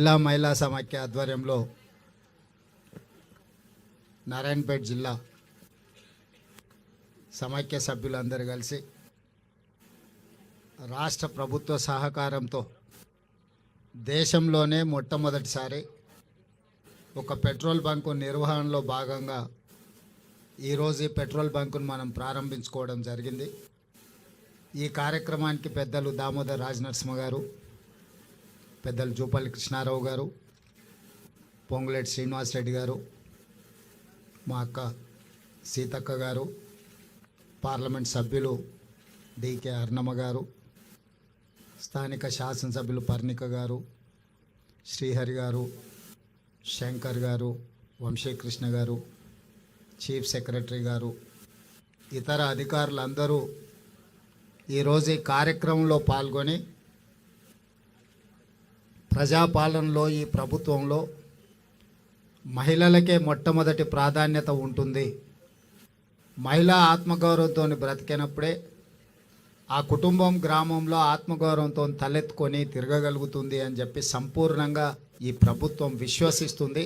జిల్లా మహిళా సమాఖ్య ఆధ్వర్యంలో నారాయణపేట జిల్లా సమాఖ్య సభ్యులందరూ కలిసి రాష్ట్ర ప్రభుత్వ సహకారంతో దేశంలోనే మొట్టమొదటిసారి ఒక పెట్రోల్ బంకు నిర్వహణలో భాగంగా ఈరోజు ఈ పెట్రోల్ బంకును మనం ప్రారంభించుకోవడం జరిగింది. ఈ కార్యక్రమానికి పెద్దలు దామోదర్ రాజనరసింహ గారు, పెద్దలు జూపల్లి కృష్ణారావు గారు, పొంగులేటి శ్రీనివాసరెడ్డి గారు, మా అక్క సీతక్క గారు, పార్లమెంట్ సభ్యులు డికే అర్ణమ్మ గారు, స్థానిక శాసనసభ్యులు పర్ణిక గారు, శ్రీహరి గారు, శంకర్ గారు, వంశీకృష్ణ గారు, చీఫ్ సెక్రటరీ గారు, ఇతర అధికారులందరూ ఈరోజు ఈ కార్యక్రమంలో పాల్గొని ప్రజాపాలనలో ఈ ప్రభుత్వంలో మహిళలకే మొట్టమొదటి ప్రాధాన్యత ఉంటుంది, మహిళా ఆత్మగౌరవంతో బ్రతికినప్పుడే ఆ కుటుంబం గ్రామంలో ఆత్మగౌరవంతో తలెత్తుకొని తిరగగలుగుతుంది అని చెప్పి సంపూర్ణంగా ఈ ప్రభుత్వం విశ్వసిస్తుంది.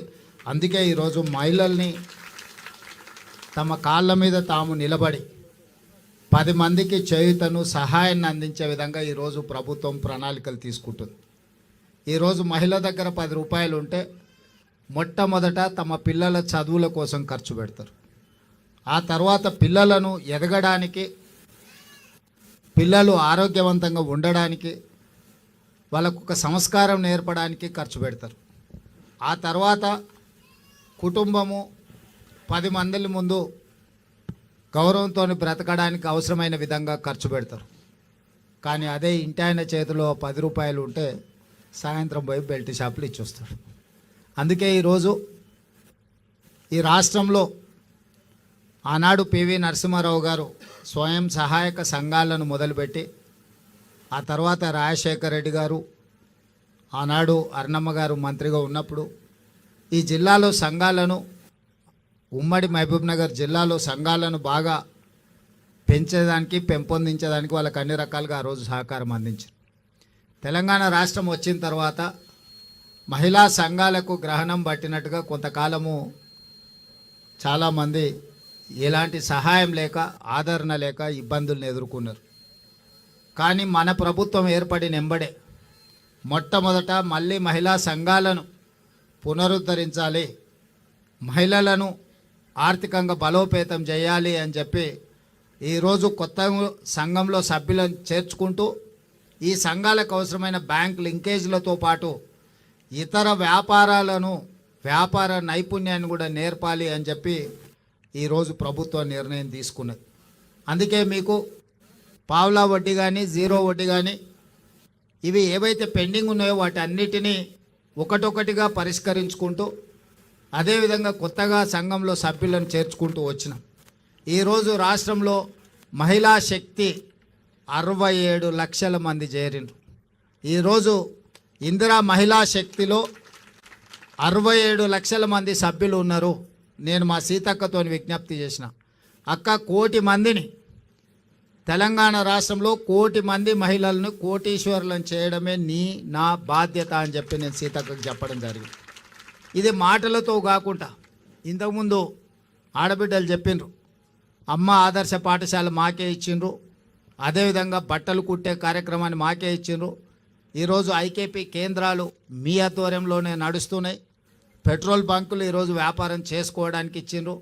అందుకే ఈరోజు మహిళల్ని తమ కాళ్ళ మీద తాము నిలబడి 10 మందికి చేయుతను సహాయాన్ని అందించే విధంగా ఈరోజు ప్రభుత్వం ప్రణాళికలు తీసుకుంటుంది. ఈరోజు మహిళ దగ్గర 10 రూపాయలు ఉంటే మొట్టమొదట తమ పిల్లల చదువుల కోసం ఖర్చు పెడతారు. ఆ తర్వాత పిల్లలను ఎదగడానికి, పిల్లలు ఆరోగ్యవంతంగా ఉండడానికి, వాళ్ళకు ఒక సంస్కారం నేర్పడానికి ఖర్చు పెడతారు. ఆ తర్వాత కుటుంబము 10 మంది ముందు గౌరవంతో బ్రతకడానికి అవసరమైన విధంగా ఖర్చు పెడతారు. కానీ అదే ఇంటి ఆయన చేతిలో 10 రూపాయలు ఉంటే సాయంత్రం పోయి బెల్ట్ షాపులు ఇచ్చొస్తాడు. అందుకే ఈరోజు ఈ రాష్ట్రంలో ఆనాడు పివి నరసింహారావు గారు స్వయం సహాయక సంఘాలను మొదలుపెట్టి, ఆ తర్వాత రాజశేఖర రెడ్డి గారు, ఆనాడు అర్ణమ్మ గారు మంత్రిగా ఉన్నప్పుడు ఈ జిల్లాలో సంఘాలను, ఉమ్మడి మహబూబ్నగర్ జిల్లాలో సంఘాలను బాగా పెంచేదానికి, పెంపొందించేదానికి వాళ్ళకి అన్ని రకాలుగా ఆ రోజు సహకారం అందించారు. తెలంగాణ రాష్ట్రం వచ్చిన తర్వాత మహిళా సంఘాలకు గ్రహణం పట్టినట్టుగా కొంతకాలము చాలామంది ఎలాంటి సహాయం లేక, ఆదరణ లేక ఇబ్బందులను ఎదుర్కొన్నారు. కానీ మన ప్రభుత్వం ఏర్పడిన ఎంబడే మొట్టమొదట మళ్ళీ మహిళా సంఘాలను పునరుద్ధరించాలి, మహిళలను ఆర్థికంగా బలోపేతం చేయాలి అని చెప్పి ఈరోజు కొత్త సంఘంలో సభ్యులను చేర్చుకుంటూ ఈ సంఘాలకు అవసరమైన బ్యాంక్ లింకేజ్లతో పాటు ఇతర వ్యాపార నైపుణ్యాన్ని కూడా నేర్పాలి అని చెప్పి ఈరోజు ప్రభుత్వం నిర్ణయం తీసుకున్నది. అందుకే మీకు పావులా వడ్డీ కానీ, జీరో వడ్డీ కానీ, ఇవి ఏవైతే పెండింగ్ ఉన్నాయో వాటి అన్నిటినీ ఒకటొకటిగా పరిష్కరించుకుంటూ, అదేవిధంగా కొత్తగా సంఘంలో సభ్యులను చేర్చుకుంటూ వచ్చినాం. ఈరోజు రాష్ట్రంలో మహిళా శక్తి 67 లక్షల మంది చేరిండ్రు. ఈరోజు ఇందిరా మహిళా శక్తిలో 67 లక్షల మంది సభ్యులు ఉన్నారు. నేను మా సీతక్కతో విజ్ఞప్తి చేసిన, అక్క 1 కోటి మందిని, తెలంగాణ రాష్ట్రంలో 1 కోటి మంది మహిళలను కోటీశ్వరులను చేయడమే నా బాధ్యత అని చెప్పి నేను సీతక్కకు చెప్పడం జరిగింది. ఇది మాటలతో కాకుండా ఇంతకుముందు ఆడబిడ్డలు చెప్పిండ్రు, అమ్మ ఆదర్శ పాఠశాల మాకే ఇచ్చిండ్రు, అదేవిధంగా బట్టలు కుట్టే కార్యక్రమాన్ని మాకే ఇచ్చిండ్రు. ఈరోజు ఐకేపీ కేంద్రాలు మీ ఆధ్వర్యంలోనే నడుస్తున్నాయి. పెట్రోల్ బంకులు ఈరోజు వ్యాపారం చేసుకోవడానికి ఇచ్చిండ్రు.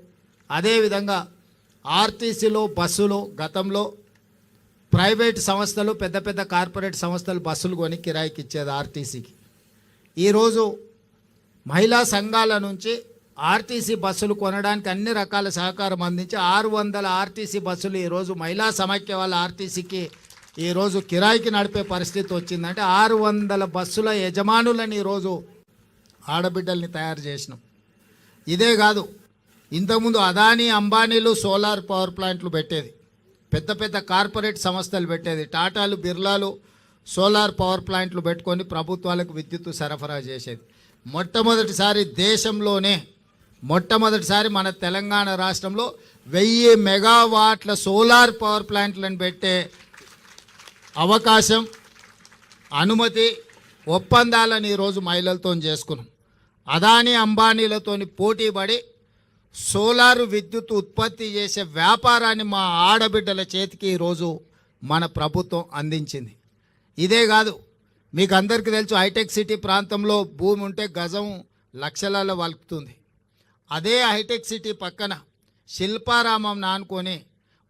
అదేవిధంగా ఆర్టీసీలో బస్సులు, గతంలో ప్రైవేట్ సంస్థలు, పెద్ద పెద్ద కార్పొరేట్ సంస్థలు బస్సులు కొని కిరాయికి ఇచ్చేది ఆర్టీసీకి. ఈరోజు మహిళా సంఘాల నుంచి ఆర్టీసీ బస్సులు కొనడానికి అన్ని రకాల సహకారం అందించి 600 ఆర్టీసీ బస్సులు ఈరోజు మహిళా సమాఖ్య వాళ్ళ ఆర్టీసీకి ఈరోజు కిరాయికి నడిపే పరిస్థితి వచ్చిందంటే 600 బస్సుల యజమానులని ఈరోజు ఆడబిడ్డల్ని తయారు చేసినాం. ఇదే కాదు, ఇంతకుముందు అదానీ అంబానీలు సోలార్ పవర్ ప్లాంట్లు పెట్టేది, పెద్ద పెద్ద కార్పొరేట్ సంస్థలు పెట్టేది, టాటాలు బిర్లాలు సోలార్ పవర్ ప్లాంట్లు పెట్టుకొని ప్రభుత్వాలకు విద్యుత్తు సరఫరా చేసేది. మొట్టమొదటిసారి దేశంలోనే మన తెలంగాణ రాష్ట్రంలో 1000 మెగావాట్ల సోలార్ పవర్ ప్లాంట్లను పెట్టే అవకాశం, అనుమతి ఒప్పందాలను ఈరోజు మహిళలతో చేసుకున్నాం. అదానీ అంబానీలతోని పోటీ పడి సోలార్ విద్యుత్ ఉత్పత్తి చేసే వ్యాపారాన్ని మా ఆడబిడ్డల చేతికి ఈరోజు మన ప్రభుత్వం అందించింది. ఇదే కాదు, మీకు అందరికీ తెలుసు, హైటెక్ సిటీ ప్రాంతంలో భూమి ఉంటే గజం లక్షలలో వలుకుతుంది. అదే హైటెక్ సిటీ పక్కన శిల్పారామం నానుకొని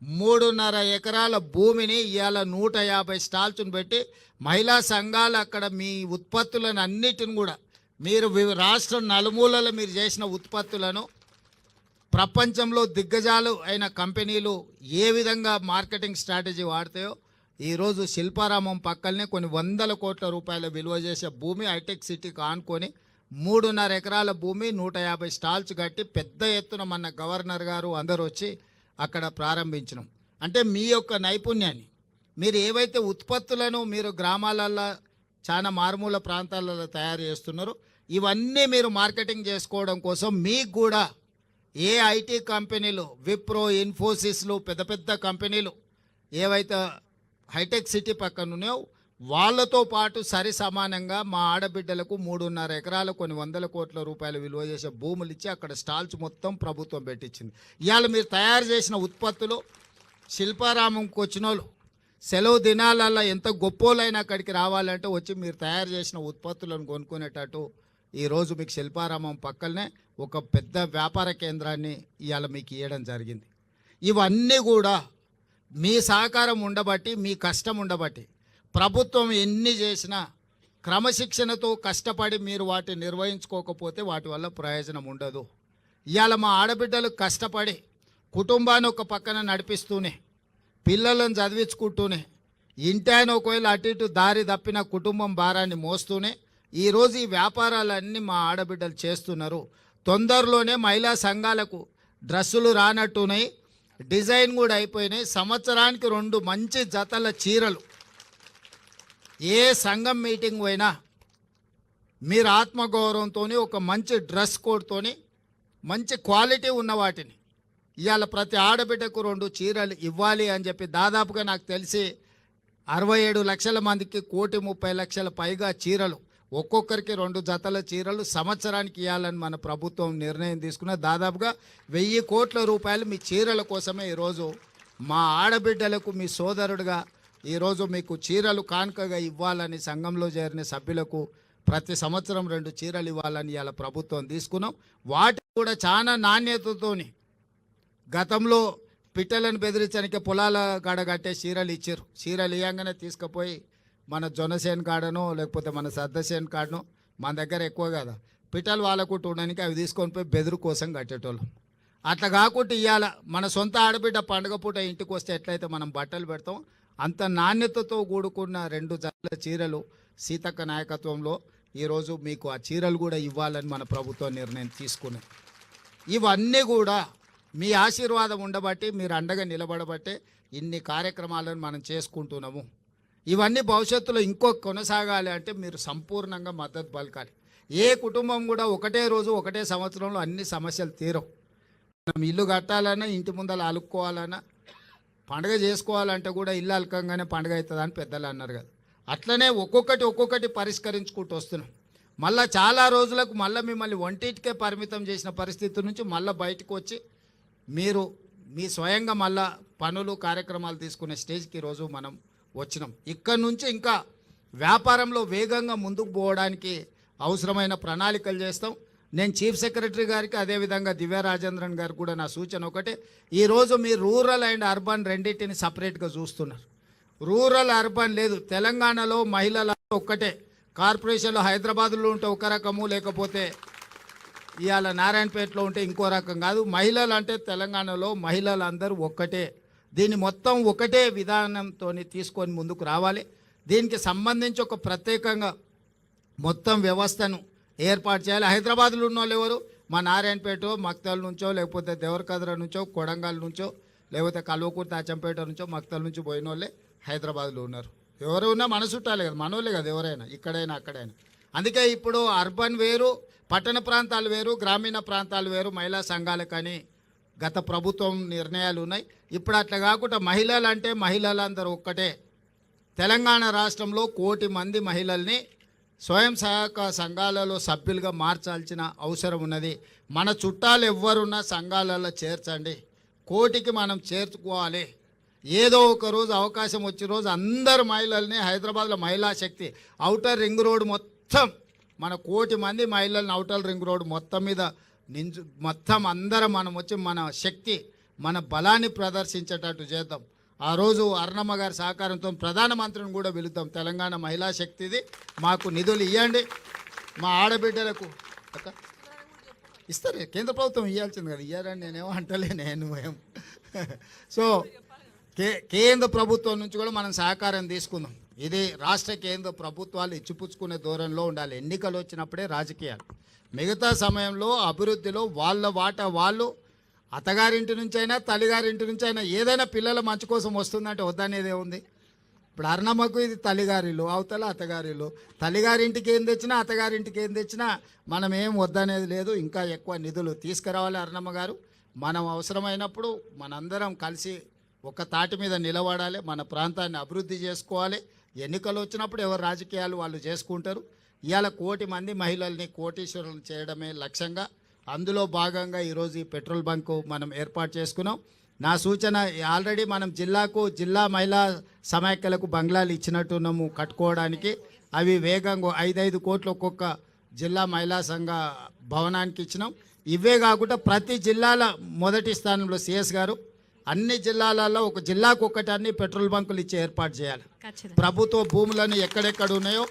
3.5 ఎకరాల భూమిని ఇవాళ 150 స్టాల్స్ను పెట్టి మహిళా సంఘాలు అక్కడ మీ ఉత్పత్తులను అన్నిటిని కూడా మీరు రాష్ట్రం నలుమూలలో మీరు చేసిన ఉత్పత్తులను ప్రపంచంలో దిగ్గజాలు అయిన కంపెనీలు ఏ విధంగా మార్కెటింగ్ స్ట్రాటజీ వాడతాయో ఈరోజు శిల్పారామం పక్కనే కొన్ని 100 కోట్ల రూపాయల విలువ చేసే భూమి హైటెక్ సిటీకి ఆనుకొని 3.5 ఎకరాల భూమి 150 స్టాల్స్ కట్టి పెద్ద ఎత్తున మన గవర్నర్ గారు అందరూ వచ్చి అక్కడ ప్రారంభించినాం. అంటే మీ యొక్క నైపుణ్యాన్ని మీరు ఏవైతే ఉత్పత్తులను మీరు గ్రామాలలో చాలా మారుమూల ప్రాంతాలలో తయారు చేస్తున్నారో ఇవన్నీ మీరు మార్కెటింగ్ చేసుకోవడం కోసం మీకు కూడా ఏ ఐటీ కంపెనీలు, విప్రో, ఇన్ఫోసిస్లు, పెద్ద పెద్ద కంపెనీలు ఏవైతే హైటెక్ సిటీ పక్కన ఉన్నాయో వాళ్ళతో పాటు సరి సమానంగా మా ఆడబిడ్డలకు 3.5 ఎకరాలు కొన్ని 100 కోట్ల రూపాయల విలువ చేసే భూములు ఇచ్చి అక్కడ స్టాల్స్ మొత్తం ప్రభుత్వం పెట్టించింది. ఇవాళ మీరు తయారు చేసిన ఉత్పత్తులు శిల్పారామంకి వచ్చిన వాళ్ళు సెలవు దినాలల్లో ఎంత గొప్పోలైనా అక్కడికి రావాలంటే వచ్చి మీరు తయారు చేసిన ఉత్పత్తులను కొనుక్కునేటట్టు ఈరోజు మీకు శిల్పారామం పక్కనే ఒక పెద్ద వ్యాపార కేంద్రాన్ని ఇవాళ మీకు ఇవ్వడం జరిగింది. ఇవన్నీ కూడా మీ సహకారం ఉండబట్టి, మీ కష్టం ఉండబట్టి ప్రభుత్వం ఎన్ని చేసినా క్రమశిక్షణతో కష్టపడి మీరు వాటిని నిర్వహించుకోకపోతే వాటి వల్ల ప్రయోజనం ఉండదు. ఇవాళ మా ఆడబిడ్డలు కష్టపడి కుటుంబాన్ని ఒక పక్కన నడిపిస్తూనే, పిల్లలను చదివించుకుంటూనే, ఇంటాయన ఒకవేళ అటు ఇటు దారి తప్పిన కుటుంబం భారాన్ని మోస్తూనే ఈరోజు ఈ వ్యాపారాలన్నీ మా ఆడబిడ్డలు చేస్తున్నారు. తొందరలోనే మహిళా సంఘాలకు డ్రెస్సులు రానట్టున్నాయి, డిజైన్ కూడా అయిపోయినాయి. సంవత్సరానికి 2 మంచి జతల చీరలు ఏ సంఘం మీటింగ్ పోయినా మీరు ఆత్మగౌరవంతో ఒక మంచి డ్రెస్ కోడ్తోని మంచి క్వాలిటీ ఉన్న వాటిని ఇవాళ ప్రతి ఆడబిడ్డకు 2 చీరలు ఇవ్వాలి అని చెప్పి దాదాపుగా నాకు తెలిసి 67 లక్షల మందికి 1,30,00,000 పైగా చీరలు, ఒక్కొక్కరికి 2 జతల చీరలు సంవత్సరానికి ఇవ్వాలని మన ప్రభుత్వం నిర్ణయం తీసుకున్న దాదాపుగా 1000 కోట్ల రూపాయలు మీ చీరల కోసమే ఈరోజు మా ఆడబిడ్డలకు మీ సోదరుడుగా ఈరోజు మీకు చీరలు కానుకగా ఇవ్వాలని సంఘంలో చేరిన సభ్యులకు ప్రతి సంవత్సరం 2 చీరలు ఇవ్వాలని ఇవాళ ప్రభుత్వం తీసుకున్నాం. వాటి కూడా చాలా నాణ్యతతోని గతంలో పిట్టలను బెదిరించడానికి పొలాల కాడ కట్టే చీరలు ఇచ్చారు. చీరలు ఇవ్వగానే తీసుకుపోయి మన జొన్నసేన్ కాడనో లేకపోతే మన సద్దసేన్ కాడనో, మన దగ్గర ఎక్కువ కదా పిట్టలు వాళ్ళకు ఉండడానికి అవి తీసుకొని పోయి బెదురు కోసం కట్టేటోళ్ళం. అట్లా కాకుండా ఇవాళ మన సొంత ఆడబిడ్డ పండుగ పూట ఇంటికి వస్తే ఎట్లయితే మనం బట్టలు పెడతాం అంత నాణ్యతతో కూడుకున్న 2 జతల చీరలు సీతక్క నాయకత్వంలో ఈరోజు మీకు ఆ చీరలు కూడా ఇవ్వాలని మన ప్రభుత్వం నిర్ణయం తీసుకున్నది. ఇవన్నీ కూడా మీ ఆశీర్వాదం ఉండబట్టి, మీరు అండగా నిలబడబట్టే ఇన్ని కార్యక్రమాలను మనం చేసుకుంటున్నాము. ఇవన్నీ భవిష్యత్తులో ఇంకో కొనసాగాలి అంటే మీరు సంపూర్ణంగా మద్దతు పలకాలి. ఏ కుటుంబం కూడా ఒకటే రోజు ఒకటే సంవత్సరంలో అన్ని సమస్యలు తీరవు. మనం ఇల్లు కట్టాలన్నా, ఇంటి ముందర అలుక్కోవాలన్నా, పండుగ చేసుకోవాలంటే కూడా ఇల్లు అలకంగానే పండుగ అవుతుందని పెద్దలు అన్నారు కదా. అట్లనే ఒక్కొక్కటి పరిష్కరించుకుంటూ వస్తున్నాం. మళ్ళీ చాలా రోజులకు మళ్ళీ మిమ్మల్ని ఒంటింటికే పరిమితం చేసిన పరిస్థితి నుంచి మళ్ళీ బయటకు వచ్చి మీరు మీ స్వయంగా మళ్ళా పనులు కార్యక్రమాలు తీసుకునే స్టేజ్కి ఈరోజు మనం వచ్చినాం. ఇక్కడ నుంచి ఇంకా వ్యాపారంలో వేగంగా ముందుకు పోవడానికి అవసరమైన ప్రణాళికలు చేస్తాం. నేను చీఫ్ సెక్రటరీ గారికి అదేవిధంగా దివ్య రాజేంద్రన్ గారికి కూడా నా సూచన ఒకటే, ఈరోజు మీరు రూరల్ అండ్ అర్బన్ రెండింటిని సపరేట్గా చూస్తున్నారు. రూరల్ అర్బన్ లేదు. తెలంగాణలో మహిళల ఒక్కటే, కార్పొరేషన్లో హైదరాబాద్లో ఉంటే ఒక రకము, లేకపోతే ఇవాళ నారాయణపేటలో ఉంటే ఇంకో రకం కాదు. మహిళలు అంటే తెలంగాణలో మహిళలందరూ ఒక్కటే. దీన్ని మొత్తం ఒకటే విధానంతో తీసుకొని ముందుకు రావాలి. దీనికి సంబంధించి ఒక ప్రత్యేకంగా మొత్తం వ్యవస్థను ఏర్పాటు చేయాలి. హైదరాబాద్లో ఉన్న వాళ్ళు ఎవరు? మా నారాయణపేట, మక్తల్ నుంచో, లేకపోతే దేవరకద్ర నుంచో, కొడంగల్ నుంచో, లేకపోతే కల్వకుర్తి, అచ్చంపేట నుంచో, మక్తల్ నుంచి పోయిన వాళ్ళే హైదరాబాద్లో ఉన్నారు. ఎవరు ఉన్నా మన చుట్టాలే కదా, మనోళ్ళే కదా ఎవరైనా, ఇక్కడైనా అక్కడైనా. అందుకే ఇప్పుడు అర్బన్ వేరు, పట్టణ ప్రాంతాలు వేరు, గ్రామీణ ప్రాంతాలు వేరు మహిళా సంఘాలకని గత ప్రభుత్వం నిర్ణయాలు ఉన్నాయి. ఇప్పుడు అట్లా కాకుండా మహిళలు అంటే మహిళలందరూ ఒక్కటే. తెలంగాణ రాష్ట్రంలో 1,00,00,000 మంది మహిళల్ని స్వయం సహాయక సంఘాలలో సభ్యులుగా మార్చాల్సిన అవసరం ఉన్నది. మన చుట్టాలు ఎవ్వరున్నా సంఘాలలో చేర్చండి. కోటికి మనం చేర్చుకోవాలి. ఏదో ఒక రోజు అవకాశం వచ్చే రోజు అందరు మహిళల్ని హైదరాబాద్లో మహిళా శక్తి ఔటర్ రింగ్ రోడ్ మొత్తం మన 1,00,000 మంది మహిళల్ని ఔటర్ రింగ్ రోడ్ మొత్తం మీద మొత్తం అందరం మనం వచ్చి మన శక్తి మన బలాన్ని ప్రదర్శించేటట్టు చేద్దాం. ఆ రోజు అరుణమ్మ గారి సహకారంతో ప్రధానమంత్రిని కూడా పిలుద్దాం. తెలంగాణ మహిళా శక్తిది మాకు నిధులు ఇవ్వండి, మా ఆడబిడ్డలకు ఇస్తారు. కేంద్ర ప్రభుత్వం ఇవ్వాల్సింది కదా, ఇయ్యారని నేనేమో అంటలే నేను ఏం. సో కేంద్ర ప్రభుత్వం నుంచి కూడా మనం సహకారం తీసుకుందాం. ఇది రాష్ట్ర కేంద్ర ప్రభుత్వాలు ఇచ్చిపుచ్చుకునే ధోరణిలో ఉండాలి. ఎన్నికలు వచ్చినప్పుడే రాజకీయాలు, మిగతా సమయంలో అభివృద్ధిలో వాళ్ళ వాటా వాళ్ళు అత్తగారింటి నుంచి అయినా తల్లిగారింటి నుంచి అయినా ఏదైనా పిల్లల మంచి కోసం వస్తుందంటే వద్దనేదే ఉంది. ఇప్పుడు అరుణమ్మకు ఇది తల్లిగారిలు, అవతల అత్తగారిలు. తల్లిగారింటికి ఏం తెచ్చినా అత్తగారింటికి ఏం తెచ్చినా మనం ఏం వద్దనేది లేదు. ఇంకా ఎక్కువ నిధులు తీసుకురావాలి అరుణమ్మ గారు. మనం అవసరమైనప్పుడు మనందరం కలిసి ఒక తాటి మీద నిలబడాలి, మన ప్రాంతాన్ని అభివృద్ధి చేసుకోవాలి. ఎన్నికలు వచ్చినప్పుడు ఎవరు రాజకీయాలు వాళ్ళు చేసుకుంటారు. ఇవాళ 1,00,000 మంది మహిళల్ని కోటీశ్వరులను చేయడమే లక్ష్యంగా, అందులో భాగంగా ఈరోజు ఈ పెట్రోల్ బంకు మనం ఏర్పాటు చేసుకున్నాం. నా సూచన, ఆల్రెడీ మనం జిల్లా మహిళా సమాఖ్యలకు బంగ్లాలు ఇచ్చినట్టున్నాము కట్టుకోవడానికి. అవి వేగంగా 5 కోట్లు ఒక్కొక్క జిల్లా మహిళా సంఘ భవనానికి ఇచ్చినాం. ఇవే కాకుండా ప్రతి జిల్లాల మొదటి స్థానంలో సిఎస్ గారు అన్ని జిల్లాలలో ఒక జిల్లాకు ఒకటి అన్ని పెట్రోల్ బంకులు ఇచ్చి ఏర్పాటు చేయాలి. ప్రభుత్వ భూములను ఎక్కడెక్కడ ఉన్నాయో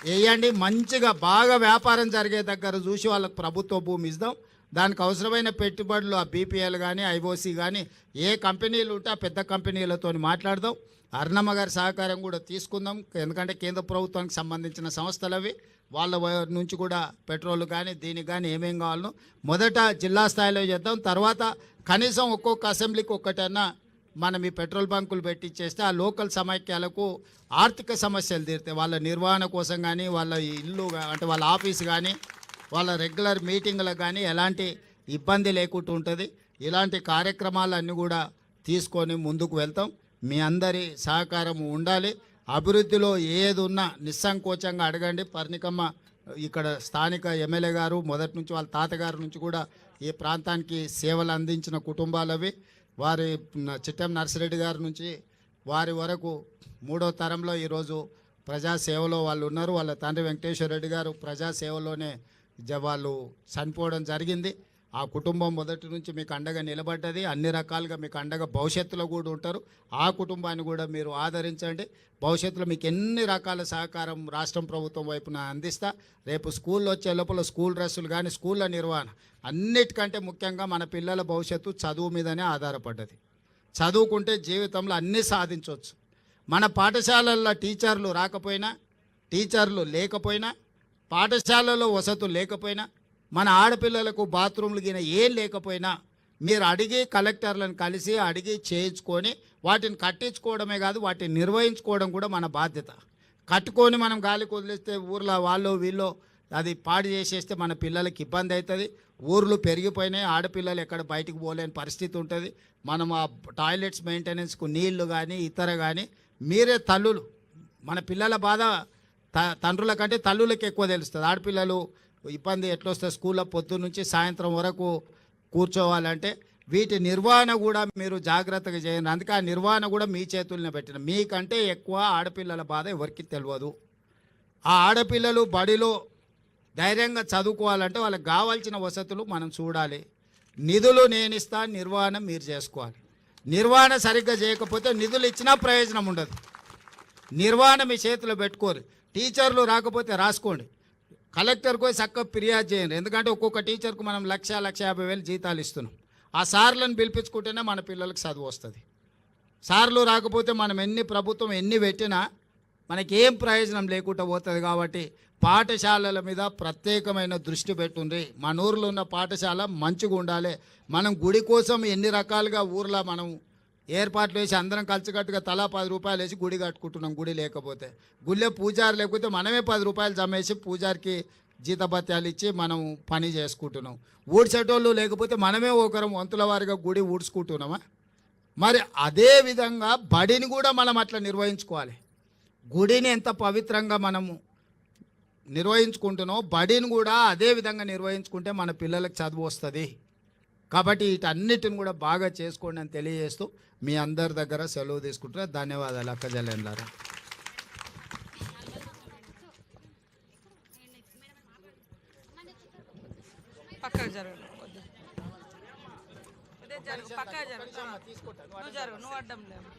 వేయండి. మంచిగా బాగా వ్యాపారం జరిగే దగ్గర చూసి వాళ్ళకి ప్రభుత్వ భూమి ఇద్దాం. దానికి అవసరమైన పెట్టుబడులు ఆ బీపీఎల్ కానీ ఐఓసి కానీ ఏ కంపెనీలు ఉంటే ఆ పెద్ద కంపెనీలతో మాట్లాడదాం. అరుణమ్మ గారి సహకారం కూడా తీసుకుందాం. ఎందుకంటే కేంద్ర ప్రభుత్వానికి సంబంధించిన సంస్థలు అవి, వాళ్ళ నుంచి కూడా పెట్రోల్ కానీ దీనికి కానీ ఏమేం కావాలనో మొదట జిల్లా స్థాయిలో చేద్దాం. తర్వాత కనీసం ఒక్కొక్క అసెంబ్లీకి ఒక్కటన్నా మనం ఈ పెట్రోల్ బంకులు పెట్టించేస్తే ఆ లోకల్ సమైక్యాలకు ఆర్థిక సమస్యలు తీరుతాయి. వాళ్ళ నిర్వహణ కోసం కానీ వాళ్ళ ఇల్లు అంటే వాళ్ళ ఆఫీస్ కానీ వాళ్ళ రెగ్యులర్ మీటింగ్లకు కానీ ఎలాంటి ఇబ్బంది లేకుండా ఉంటుంది. ఇలాంటి కార్యక్రమాలన్నీ కూడా తీసుకొని ముందుకు వెళ్తాం. మీ అందరి సహకారం ఉండాలి. అభివృద్ధిలో ఏది ఉన్నా నిస్సంకోచంగా అడగండి. పర్ణికమ్మ ఇక్కడ స్థానిక ఎమ్మెల్యే గారు మొదటి నుంచి వాళ్ళ తాతగారి నుంచి కూడా ఈ ప్రాంతానికి సేవలు అందించిన కుటుంబాలవి. వారి చిట్టెం నర్సిరెడ్డి గారి నుంచి వారి వరకు 3వ తరంలో ఈరోజు ప్రజాసేవలో వాళ్ళు ఉన్నారు. వాళ్ళ తండ్రి వెంకటేశ్వర రెడ్డి గారు ప్రజాసేవలోనే వాళ్ళు చనిపోవడం జరిగింది. ఆ కుటుంబం మొదటి నుంచి మీకు అండగా నిలబడ్డది. అన్ని రకాలుగా మీకు అండగా భవిష్యత్తులో కూడా ఉంటారు. ఆ కుటుంబాన్ని కూడా మీరు ఆదరించండి. భవిష్యత్తులో మీకు ఎన్ని రకాల సహకారం రాష్ట్రం ప్రభుత్వం వైపున అందిస్తా. రేపు స్కూల్లో వచ్చే లోపల స్కూల్ డ్రెస్సులు కానీ స్కూళ్ళ నిర్వహణ అన్నిటికంటే ముఖ్యంగా మన పిల్లల భవిష్యత్తు చదువు మీదనే ఆధారపడ్డది. చదువుకుంటే జీవితంలో అన్నీ సాధించవచ్చు. మన పాఠశాలల్లో టీచర్లు రాకపోయినా, టీచర్లు లేకపోయినా, పాఠశాలలో వసతులు లేకపోయినా, మన ఆడపిల్లలకు బాత్రూమ్లు గిన ఏం లేకపోయినా మీరు అడిగి కలెక్టర్లను కలిసి అడిగి చేయించుకొని వాటిని కట్టించుకోవడమే కాదు వాటిని నిర్వహించుకోవడం కూడా మన బాధ్యత. కట్టుకొని మనం గాలికి వదిలేస్తే ఊర్లో వాళ్ళు వీళ్ళు అది పాడు చేసేస్తే మన పిల్లలకి ఇబ్బంది అవుతుంది. ఊర్లు పెరిగిపోయినాయి, ఆడపిల్లలు ఎక్కడ బయటికి పోలేని పరిస్థితి ఉంటుంది. మనం ఆ టాయిలెట్స్ మెయింటెనెన్స్కు నీళ్లు కానీ ఇతర కానీ మీరే తల్లులు, మన పిల్లల బాధ తండ్రుల కంటే తల్లులకు ఎక్కువ తెలుస్తుంది. ఆడపిల్లలు ఇబ్బంది ఎట్లా వస్తుంది, స్కూల్లో పొద్దున్న నుంచి సాయంత్రం వరకు కూర్చోవాలంటే వీటి నిర్వహణ కూడా మీరు జాగ్రత్తగా చేయండి. అందుకే ఆ నిర్వహణ కూడా మీ చేతుల్ని పెట్టిన. మీకంటే ఎక్కువ ఆడపిల్లల బాధ ఎవరికి తెలియదు. ఆ ఆడపిల్లలు బడిలో ధైర్యంగా చదువుకోవాలంటే వాళ్ళకి కావాల్సిన వసతులు మనం చూడాలి. నిధులు నేను ఇస్తాను, నిర్వహణ మీరు చేసుకోవాలి. నిర్వహణ సరిగ్గా చేయకపోతే నిధులు ఇచ్చినా ప్రయోజనం ఉండదు. నిర్వహణ మీ చేతిలో పెట్టుకోరు. టీచర్లు రాకపోతే రాసుకోండి, కలెక్టర్కి పోయి చక్కగా ఫిర్యాదు చేయండి. ఎందుకంటే ఒక్కొక్క టీచర్కు మనం 1,50,000 జీతాలు ఇస్తున్నాం. ఆ సార్లను పిలిపించుకుంటేనే మన పిల్లలకు చదువు వస్తుంది. సార్లు రాకపోతే మనం ప్రభుత్వం ఎన్ని పెట్టినా మనకి ఏం ప్రయోజనం లేకుండా పోతుంది. కాబట్టి పాఠశాలల మీద ప్రత్యేకమైన దృష్టి పెట్టుండ్రి. మన ఊర్లో ఉన్న పాఠశాల మంచిగా ఉండాలి. మనం గుడి కోసం ఎన్ని రకాలుగా ఊర్లో మనం ఏర్పాట్లు వేసి అందరం కలిసికట్టుగా తలా 10 రూపాయలు వేసి గుడి కట్టుకుంటున్నాం. గుడి లేకపోతే గుళ్ళే పూజారి లేకపోతే మనమే 10 రూపాయలు జమేసి పూజారికి జీతభత్యాలు ఇచ్చి మనం పని చేసుకుంటున్నాం. ఊడ్చేటోళ్ళు లేకపోతే మనమే ఒకరం వంతుల వారిగా గుడి ఊడ్చుకుంటున్నామా? మరి అదే విధంగా బడిని కూడా మనం అట్లా నిర్వహించుకోవాలి. గుడిని ఎంత పవిత్రంగా మనము నిర్వహించుకుంటున్నామో బడిని కూడా అదే విధంగా నిర్వహించుకుంటే మన పిల్లలకు చదువు వస్తుంది. కాబట్టి వీటన్నిటిని కూడా బాగా చేసుకోండి అని తెలియజేస్తూ మీ అందరి దగ్గర సెలవు తీసుకుంటున్నా. ధన్యవాదాలు అక్క జల్లేంలారా. పక్కకు జరగదు, పక్కకు జరుగు, నువ్వు జరుగు, నువ్వు అడ్డం లేవు.